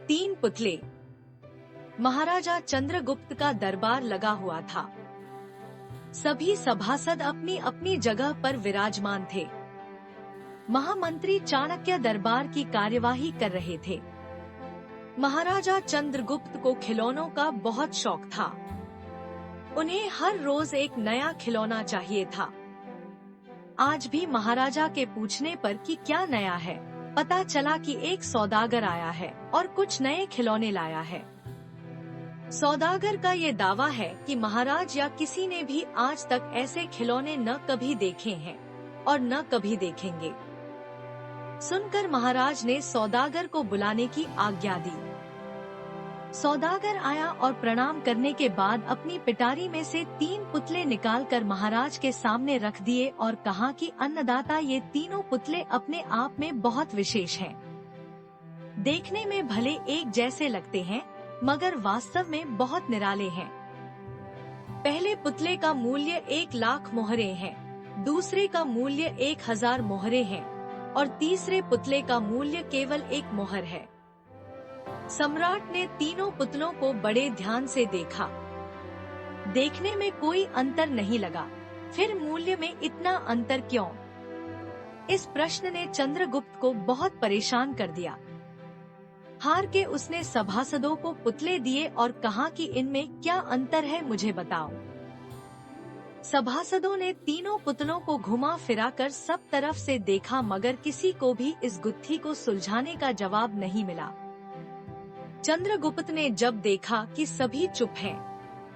3 पुतले। महाराजा चंद्रगुप्त का दरबार लगा हुआ था। सभी सभासद अपनी अपनी जगह पर विराजमान थे। महामंत्री चाणक्य दरबार की कार्यवाही कर रहे थे। महाराजा चंद्रगुप्त को खिलौनों का बहुत शौक था। उन्हें हर रोज एक नया खिलौना चाहिए था। आज भी महाराजा के पूछने पर कि क्या नया है, पता चला कि एक सौदागर आया है और कुछ नए खिलौने लाया है। सौदागर का ये दावा है कि महाराज या किसी ने भी आज तक ऐसे खिलौने न कभी देखे हैं और न कभी देखेंगे। सुनकर महाराज ने सौदागर को बुलाने की आज्ञा दी। सौदागर आया और प्रणाम करने के बाद अपनी पिटारी में से 3 पुतले निकालकर महाराज के सामने रख दिए और कहा कि अन्नदाता, ये तीनों पुतले अपने आप में बहुत विशेष हैं। देखने में भले एक जैसे लगते हैं, मगर वास्तव में बहुत निराले हैं। पहले पुतले का मूल्य 1 लाख मोहरे हैं, दूसरे का मूल्य 1000 मोहरे हैं और तीसरे पुतले का मूल्य केवल 1 मोहर है। सम्राट ने तीनों पुतलों को बड़े ध्यान से देखा। देखने में कोई अंतर नहीं लगा, फिर मूल्य में इतना अंतर क्यों? इस प्रश्न ने चंद्रगुप्त को बहुत परेशान कर दिया। हार के उसने सभासदों को पुतले दिए और कहा कि इनमें क्या अंतर है, मुझे बताओ। सभासदों ने तीनों पुतलों को घुमा फिरा कर सब तरफ से देखा, मगर किसी को भी इस गुत्थी को सुलझाने का जवाब नहीं मिला। चंद्रगुप्त ने जब देखा कि सभी चुप हैं,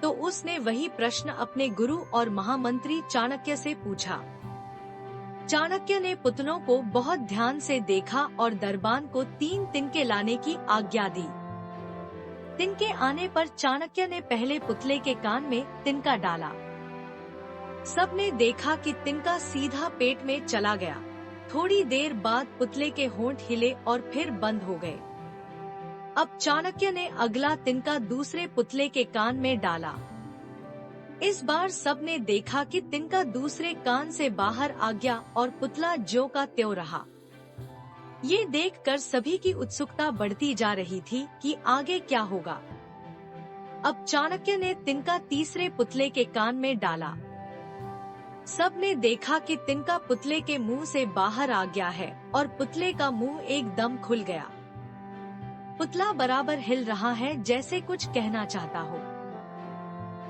तो उसने वही प्रश्न अपने गुरु और महामंत्री चाणक्य से पूछा। चाणक्य ने पुतलों को बहुत ध्यान से देखा और दरबान को 3 तिनके लाने की आज्ञा दी। तिनके आने पर चाणक्य ने पहले पुतले के कान में तिनका डाला। सबने देखा कि तिनका सीधा पेट में चला गया। थोड़ी देर बाद पुतले के होंठ हिले और फिर बंद हो गए। अब चाणक्य ने अगला तिनका दूसरे पुतले के कान में डाला। इस बार सबने देखा कि तिनका दूसरे कान से बाहर आ गया और पुतला ज्यों का त्यों रहा। ये देखकर सभी की उत्सुकता बढ़ती जा रही थी कि आगे क्या होगा। अब चाणक्य ने तिनका तीसरे पुतले के कान में डाला। सबने देखा कि तिनका पुतले के मुंह से बाहर आ गया है और पुतले का मुंह एकदम खुल गया। पुतला बराबर हिल रहा है, जैसे कुछ कहना चाहता हो।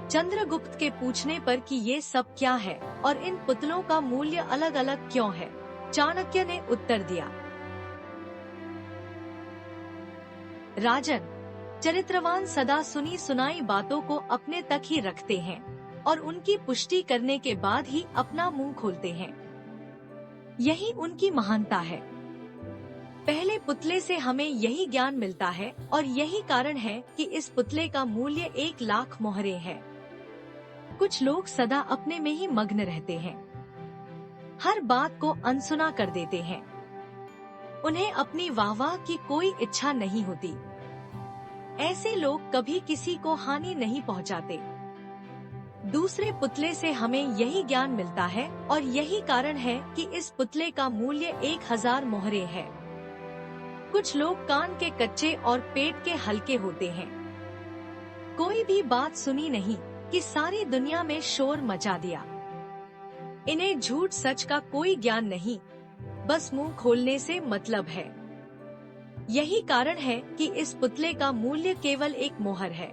चंद्रगुप्त के पूछने पर कि ये सब क्या है और इन पुतलों का मूल्य अलग अलग क्यों है, चाणक्य ने उत्तर दिया। राजन, चरित्रवान सदा सुनी सुनाई बातों को अपने तक ही रखते हैं और उनकी पुष्टि करने के बाद ही अपना मुंह खोलते हैं। यही उनकी महानता है। पहले पुतले से हमें यही ज्ञान मिलता है और यही कारण है कि इस पुतले का मूल्य 1 लाख मोहरे है। कुछ लोग सदा अपने में ही मग्न रहते हैं, हर बात को अनसुना कर देते हैं। उन्हें अपनी वाहवाह की कोई इच्छा नहीं होती। ऐसे लोग कभी किसी को हानि नहीं पहुंचाते। दूसरे पुतले से हमें यही ज्ञान मिलता है और यही कारण है कि इस पुतले का मूल्य 1000 मोहरे है। कुछ लोग कान के कच्चे और पेट के हल्के होते हैं। कोई भी बात सुनी नहीं कि सारी दुनिया में शोर मचा दिया। इन्हें झूठ सच का कोई ज्ञान नहीं, बस मुंह खोलने से मतलब है। यही कारण है कि इस पुतले का मूल्य केवल 1 मोहर है।